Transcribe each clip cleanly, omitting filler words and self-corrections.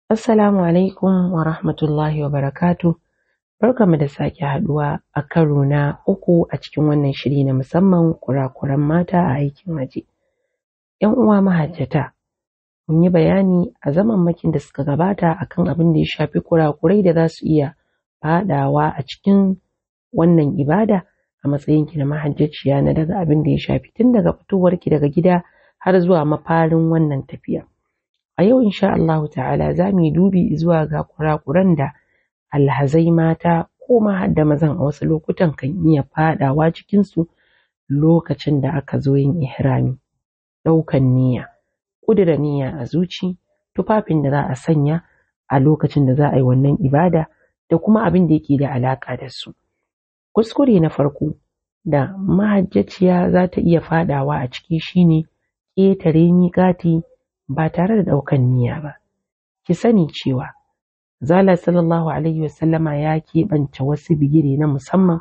Assalamu alaikum wa rahmatullahi wa barakatu. Barkamu da sake haduwa a karo na uku a cikin wannan shiri na musamman kurakuran mata a aikin haji. ‘Yan uwa mahajjata, mun yi bayani a zamanmakin da suka gabata akan abin da ya shafi kurakurai da za su iya fadawa a cikin wannan ibada a matsayinki na mahajjaciya, na daga abin da ya shafi tun daga fitowarki daga gida har zuwa mafarin wannan tafiya. A yau insha Allah ta'ala za mu yi dubi zuwa ga kurakuran da alhazai mata ko ma har da mazan a wasu lokutan kan iya fadawa cikinsu lokacin da aka zo yin ihrami. Ɗaukan niyya, ƙudura niyya a zuci, tufafin da za a sanya a lokacin da za a yi wannan ibada da kuma abin da yake da alaƙa da su. Kuskure na farko da mahajjaciya za ta iya fadawa a ciki shine ƙetare miƙati ba tare da ɗaukan niyya ba. Ki sani cewa Zala sallallahu alaihi wasallama ya keɓance wasu bigire na musamman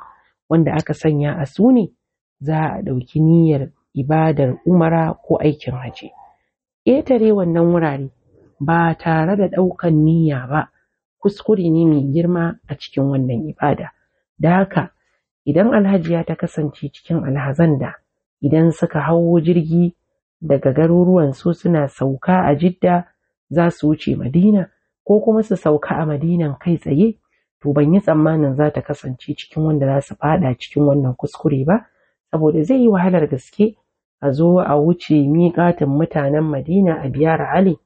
wanda aka sanya a su ne za a ɗauki niyyar ibadar umara ko aikin haji. Ƙetare wannan wurare ba tare da ɗaukan niyya ba kuskure ne mai girma a cikin wannan ibada. Da haka idan alhajiya ta kasance cikin alhazan da idan suka hawo jirgi daga garuruwan su suna sauka a Jidda za su wuce Madina ko kuma su sauka a Madinan kai tsaye, to ban yi tsammanin za ta kasance cikin wanda za su fada cikin wannan kuskure ba, saboda zai yi wahalar gaske a zo a wuce miƙatin mutanen Madina a biyar Ali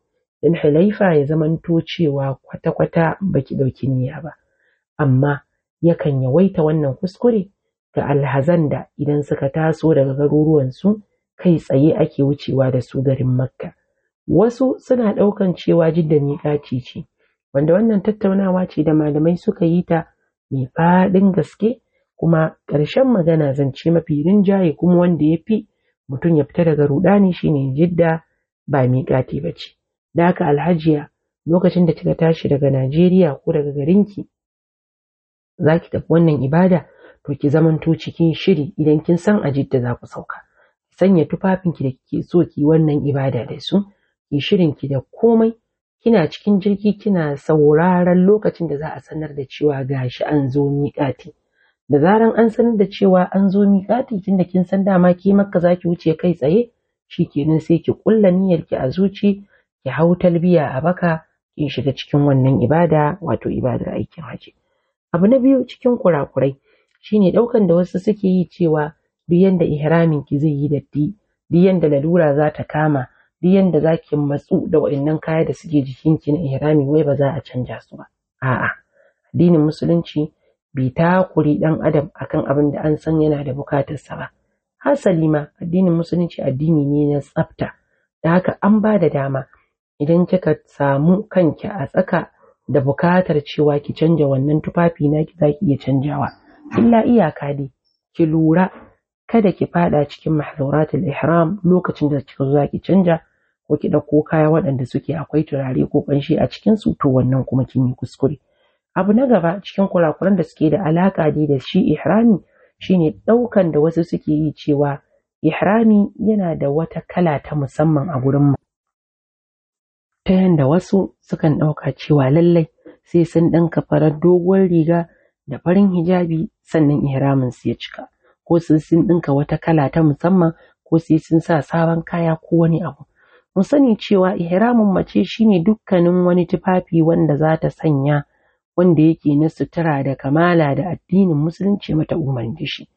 bin Hulaifa ya zamanto cewa kwata-kwata baki ɗauki niyya ba. Amma yakan yawaita wannan kuskure ga alhazan da idan suka taso daga garuruwan su kai tsaye ake wucewa da su garin Makka. Wasu suna ɗaukan cewa Jidda miƙaci ce, wanda wannan tattaunawa ce da malamai suka yi ta mai faɗin gaske, kuma ƙarshen magana zance mafi rinjaye kuma wanda ya fi mutum ya fita daga ruɗani shine Jidda ba miƙati ba ce. Da haka alhajiya, lokacin da kika tashi daga Najeriya ko daga garinki za ki tafi wannan ibada, to ki zamanto cikin shiri idan kin san a Jidda za ku sauka. Sanya tufafinki da kike so ki wannan ibada da su, ki shirinki da komai, kina cikin jirgi kina sauraron lokacin da za a sanar da cewa gashi an zo miƙati. Da zaran an sanar da cewa an zo miƙati, tunda kin san dama ki Makka zaki wuce kai tsaye, shikenan sai ki kulla niyyarki a zuci, ki hau talbiya a baka, ki shiga cikin wannan ibada, wato ibadar aikin haji. Abu na biyu cikin kurakurai shine ɗaukan da wasu suke yi cewa duk yanda ihramin ki zai yi datti, duk yanda lalura za ta kama, duk yanda za ki matsu da waɗannan kaya da suke jikinki na ihrami, wai ba za a canja su ba. A'a, addinin musulunci bai takuri ɗan adam akan abin da an san yana da bukatarsa ba. Hasali ma addinin musulunci addini ne na tsafta, da haka an ba da dama idan kika samu kanki a tsaka da bukatar cewa ki canja wannan tufafi naki, za ki iya canjawa. Illa iyaka dai ki lura kada ki fada cikin mahzuratul ihram lokacin da kika zo za ki canja, ko ki dauko kaya waɗanda suke akwai turare ko ƙanshi a cikin su, to wannan kuma kin yi kuskure. Abu na gaba cikin kurakuran da suke da alaka dai da shi ihrami shine ɗaukan da wasu suke yi cewa ihrami yana da wata kala ta musamman a gurin mu, ta yanda wasu sukan ɗauka cewa lallai sai sun ɗinka farar doguwar riga da farin hijabi sannan ihramin su ya cika, ko sun ɗinka wata kala ta musamman, ko sai sun sa sabon kaya ko wani abu. Mu sani cewa ihramin mace shine dukkanin wani tufafi wanda za ta sanya wanda yake na sutura da kamala da addinin musulunci mata umarni shi.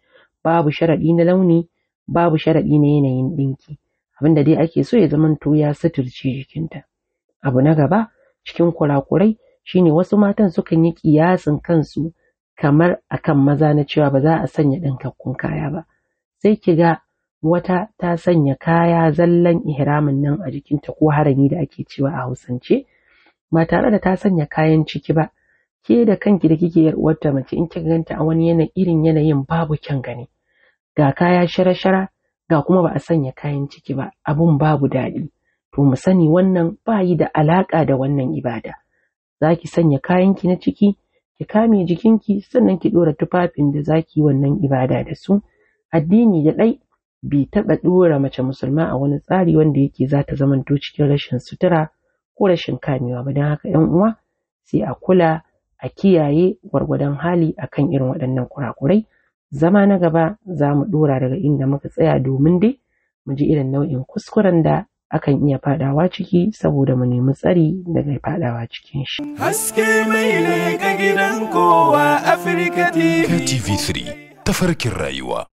Babu sharaɗi na launi, babu sharaɗi na yanayin ɗinki. Abinda dai ake so ya zamanto ya suturce jikinta. Abu na gaba cikin kurakurai shine wasu matan sukan yi kiyasin kansu kamar akan maza na cewa ba za a sanya ɗinkakkun kaya ba. Sai ki ga wata ta sanya kaya zallan ihramin nan a jikinta, ko harami da ake cewa a Hausance, ba tare da ta sanya kayan ciki ba. Ke da kanki da kike yar uwarta mace, in kika ganta a wani irin yanayin babu kyan gani, ga kaya shara-shara ga kuma ba a sanya kayan ciki ba, abun babu daɗi. To mu sani wannan ba yi da alaƙa da wannan ibada. Za ki sanya kayanki na ciki, ki kame jikinki, sannan ki ɗora tufafin da za ki yi wannan ibada da su. Addini da ɗai bai taɓa ɗora mace musulma a wani tsari wanda yake za ta zamanto cikin rashin sutura ko rashin kamewa ba. Don haka 'yan uwa sai a kula a kiyaye gwargwadon hali akan irin waɗannan kurakurai. Zama na gaba za mu ɗora daga inda muka tsaya domin dai mu ji irin nau'in kuskuren da akan iya fadawa ciki saboda mu nemi tsari daga fadawa cikin shi. Haske mai leƙa gidan kowa Afirka TV. KTV3 tafarkin rayuwa.